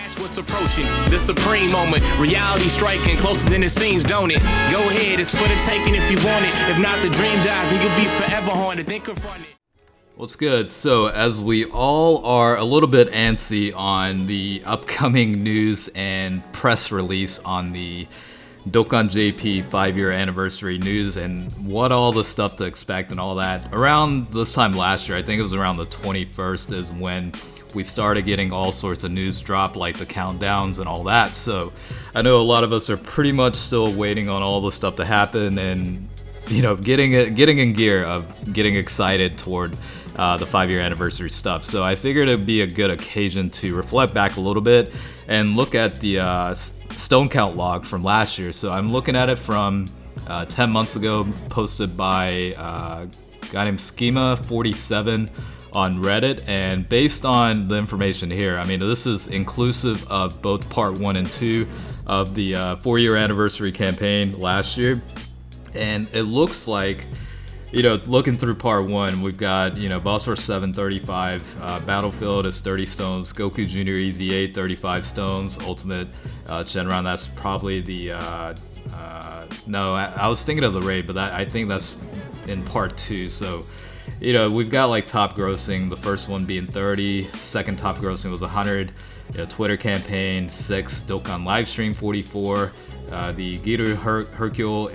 Watch what's approaching, the supreme moment. Reality striking closer than it seems, don't it? Go ahead, it's for the taking if you want it. If not, the dream dies and you'll be forever haunted. Then confront it. What's good? So, as we all are a little bit antsy on the upcoming news and press release on the Dokkan JP 5-year anniversary news and what all the stuff to expect and all that, around this time last year, I think it was around the 21st, is when we started getting all sorts of news drop, like the countdowns and all that. So I know a lot of us are pretty much still waiting on all the stuff to happen and, you know, getting in gear of getting excited toward the 5-year anniversary stuff. So I figured it'd be a good occasion to reflect back a little bit and look at the stone count log from last year. So I'm looking at it from 10 months ago, posted by a guy named Schema47 on Reddit, and based on the information here, I mean, this is inclusive of both part 1 and 2 of the 4-year anniversary campaign last year. And it looks like, you know, looking through part 1, we've got, you know, Boss Rush 7, 35, Battlefield is 30 stones, Goku Jr. Easy 8, 35 stones, Ultimate Shenron, that's probably the, no, I was thinking of the raid, but I think that's in part 2, so, you know, we've got like top grossing, the first one being 30, second top grossing was 100, you know, Twitter campaign 6, Dokkan livestream 44, the Giru Hercule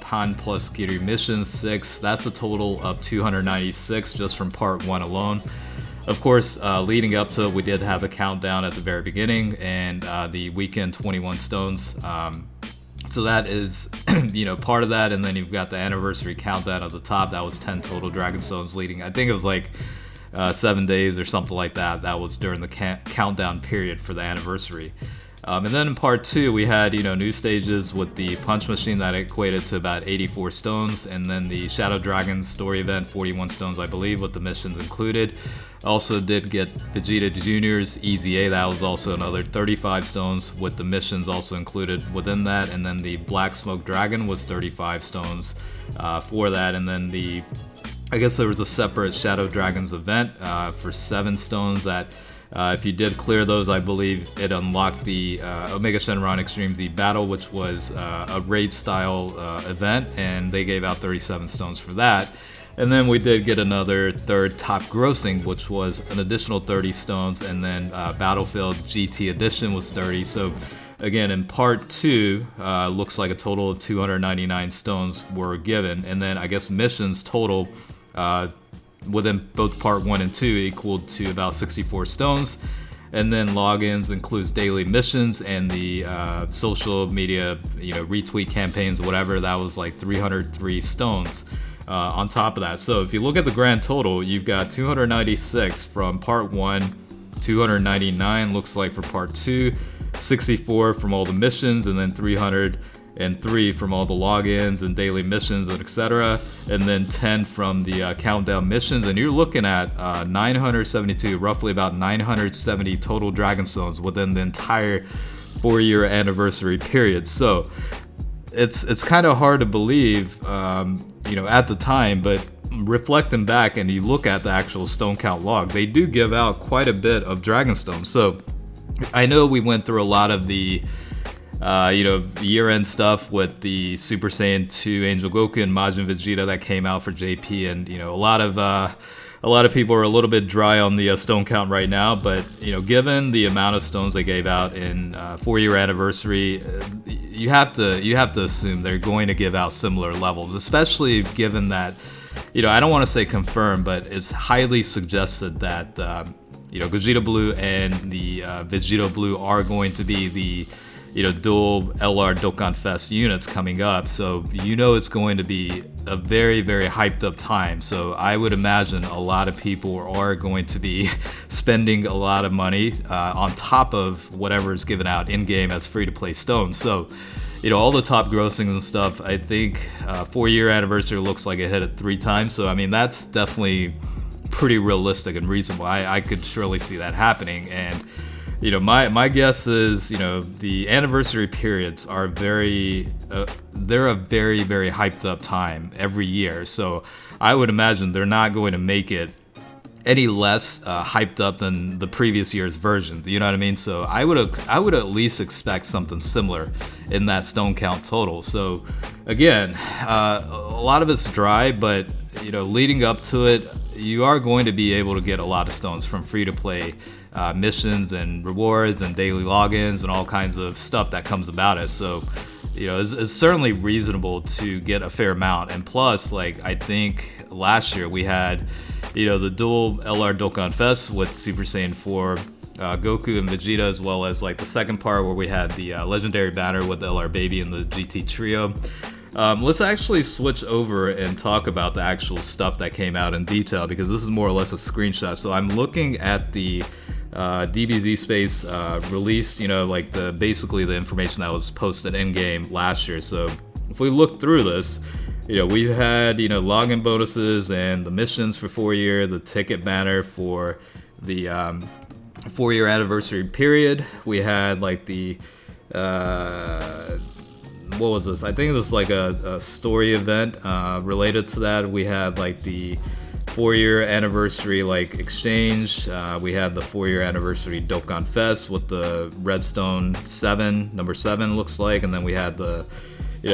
Pan plus Giru mission 6, that's a total of 296 just from part 1 alone. Of course, leading up to it, we did have the countdown at the very beginning and the weekend 21 stones. So that is, you know, part of that, and then you've got the anniversary countdown at the top. That was 10 total Dragon Stones leading. I think it was like 7 days or something like that. That was during the countdown period for the anniversary. And then in part 2, we had, you know, new stages with the Punch Machine that equated to about 84 stones, and then the Shadow Dragon story event, 41 stones, I believe, with the missions included. Also did get Vegeta Jr.'s Easy A, that was also another 35 stones with the missions also included within that, and then the Black Smoke Dragon was 35 stones for that, and then I guess there was a separate Shadow Dragons event for 7 stones that if you did clear those, I believe it unlocked the Omega Shenron Extreme Z Battle, which was a raid style event, and they gave out 37 stones for that. And then we did get another third top grossing, which was an additional 30 stones, and then Battlefield GT Edition was 30. So again, in part 2, looks like a total of 299 stones were given, and then I guess missions total within both part 1 and 2 equaled to about 64 stones. And then logins includes daily missions and the social media, you know, retweet campaigns, whatever, that was like 303 stones on top of that. So if you look at the grand total, you've got 296 from part 1, 299 looks like for part 2, 64 from all the missions, and then 303 from all the logins and daily missions and etc., and then 10 from the countdown missions, and you're looking at 972, roughly about 970 total Dragon Stones within the entire 4-year anniversary period. So it's kind of hard to believe, you know, at the time, but reflecting back and you look at the actual stone count log, they do give out quite a bit of Dragon Stones. So I know we went through a lot of the you know, year-end stuff with the Super Saiyan 2 Angel Goku and Majin Vegeta that came out for JP, and you know, a lot of people are a little bit dry on the stone count right now. But you know, given the amount of stones they gave out in 4-year anniversary, you have to assume they're going to give out similar levels, especially given that, you know, I don't want to say confirmed, but it's highly suggested that you know, Gogeta Blue and the Vegito Blue are going to be the, you know, dual LR Dokkan Fest units coming up, so you know it's going to be a very, very hyped up time. So I would imagine a lot of people are going to be spending a lot of money on top of whatever is given out in game as free to play stones. So, you know, all the top grossings and stuff, I think 4-year anniversary looks like it hit it 3 times. So I mean, that's definitely pretty realistic and reasonable. I could surely see that happening. And you know, my guess is, you know, the anniversary periods are they're a very, very hyped up time every year. So I would imagine they're not going to make it any less hyped up than the previous year's versions. You know what I mean? So I would at least expect something similar in that stone count total. So again, a lot of it's dry, but leading up to it, you are going to be able to get a lot of stones from free to play missions and rewards and daily logins and all kinds of stuff that comes about it. So it's certainly reasonable to get a fair amount. And plus, like, I think last year we had the dual LR Dokkan Fest with Super Saiyan 4 Goku and Vegeta, as well as like the second part where we had the legendary banner with the LR Baby and the GT trio. Let's actually switch over and talk about the actual stuff that came out in detail, because this is more or less a screenshot. So I'm looking at the DBZ Space release, like basically the information that was posted in game last year. So if we look through this, we had login bonuses and the missions for 4-year, the ticket banner for the 4-year anniversary period. We had like the what was this? I think it was like a story event related to that. We had like the 4-year anniversary like exchange. We had the 4-year anniversary Dokkan Fest with the Redstone 7, number 7 looks like, and then we had the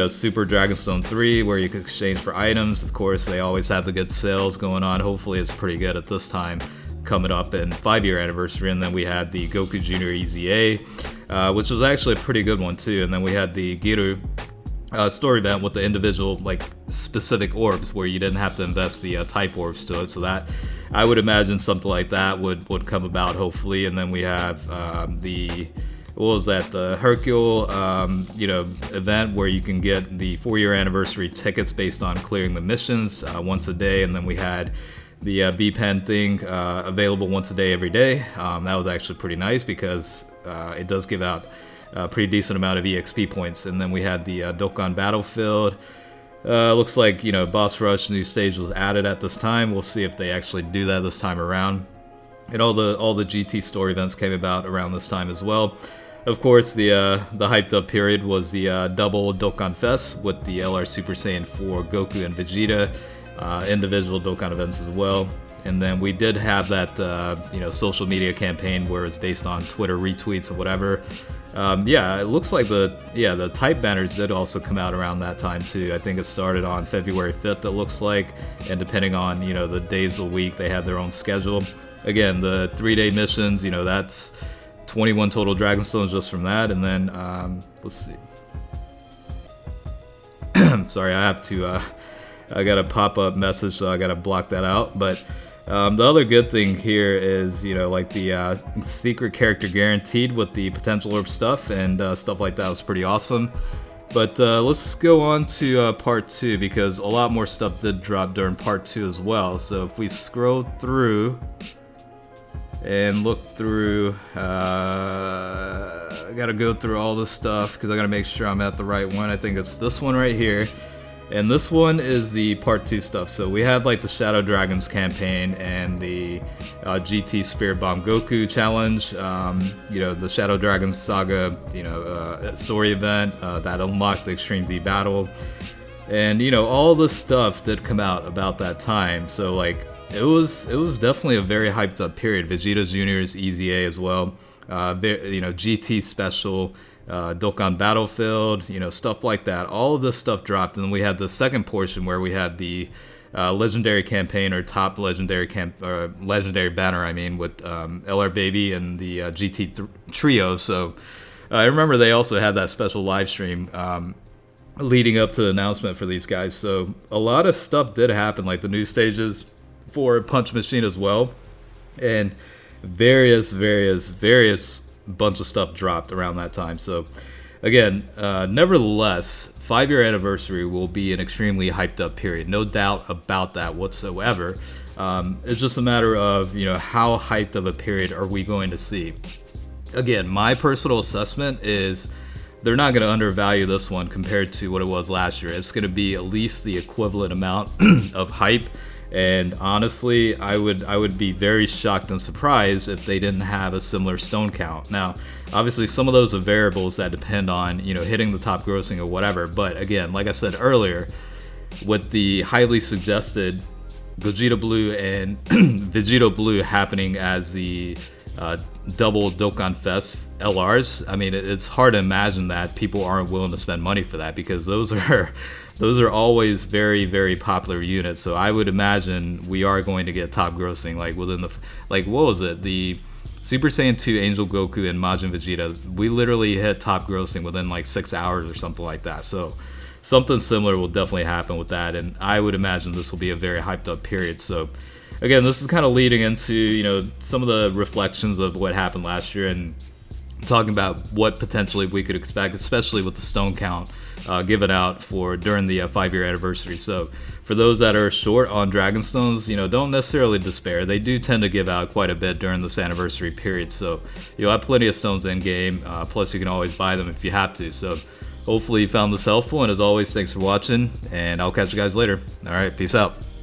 Super Dragonstone 3 where you could exchange for items. Of course, they always have the good sales going on. Hopefully it's pretty good at this time coming up in 5-year anniversary. And then we had the Goku Jr. EZA, which was actually a pretty good one too. And then we had the Giru story event with the individual like specific orbs where you didn't have to invest the type orbs to it. So that, I would imagine something like that would come about hopefully. And then we have the Hercule event where you can get the 4-year anniversary tickets based on clearing the missions once a day. And then we had the B-Pen thing available once a day every day. That was actually pretty nice because it does give out a pretty decent amount of EXP points. And then we had the Dokkan Battlefield. Looks like Boss Rush new stage was added at this time. We'll see if they actually do that this time around. And all the GT story events came about around this time as well. Of course, the hyped up period was the double Dokkan Fest with the LR Super Saiyan 4 Goku and Vegeta, individual Dokkan events as well. And then we did have that social media campaign where it's based on Twitter retweets or whatever. It looks like the type banners did also come out around that time too. I think it started on February 5th, it looks like, and depending on the days of the week, they had their own schedule. Again, the 3-day missions, that's 21 total Dragonstones just from that. And then let's see. Sorry, I got a pop-up message, so I gotta block that out. But the other good thing here is like the secret character guaranteed with the potential orb stuff and stuff like that was pretty awesome. But let's go on to part 2, because a lot more stuff did drop during part 2 as well. So if we scroll through and look through, I gotta go through all this stuff because I gotta make sure I'm at the right one. I think it's this one right here, and this one is the part 2 stuff. So we had like the Shadow Dragons campaign and the GT Spirit Bomb Goku challenge, the Shadow Dragons saga story event that unlocked the Extreme Z battle, and all this stuff did come out about that time. So like it was definitely a very hyped up period. Vegeta Jr.'s EZA as well, GT special, Dokkan Battlefield, stuff like that. All of this stuff dropped, and then we had the second portion where we had the legendary campaign or top legendary legendary banner. I mean, with LR Baby and the GT trio. So I remember they also had that special live stream leading up to the announcement for these guys. So a lot of stuff did happen, like the new stages for Punch Machine as well, and various bunch of stuff dropped around that time. So again, nevertheless, 5-year anniversary will be an extremely hyped up period, no doubt about that whatsoever. It's just a matter of how hyped of a period are we going to see. Again, my personal assessment is they're not going to undervalue this one compared to what it was last year. It's going to be at least the equivalent amount of hype. And honestly, I would be very shocked and surprised if they didn't have a similar stone count. Now, obviously, some of those are variables that depend on hitting the top grossing or whatever. But again, like I said earlier, with the highly suggested Gogeta Blue and Vegito Blue happening as the double Dokkan Fest LRs. I mean, it's hard to imagine that people aren't willing to spend money for that, because those are always very, very popular units. So I would imagine we are going to get top grossing like within the, like, what was it, the Super Saiyan 2 Angel Goku and Majin Vegeta, we literally hit top grossing within like 6 hours or something like that. So something similar will definitely happen with that, and I would imagine this will be a very hyped up period. So again, this is kind of leading into, you know, some of the reflections of what happened last year and talking about what potentially we could expect, especially with the stone count given out for during the 5-year anniversary. So for those that are short on Dragon Stones, you know, don't necessarily despair. They do tend to give out quite a bit during this anniversary period. So you'll have plenty of stones in game. Plus, you can always buy them if you have to. So hopefully you found this helpful. And as always, thanks for watching, and I'll catch you guys later. All right, peace out.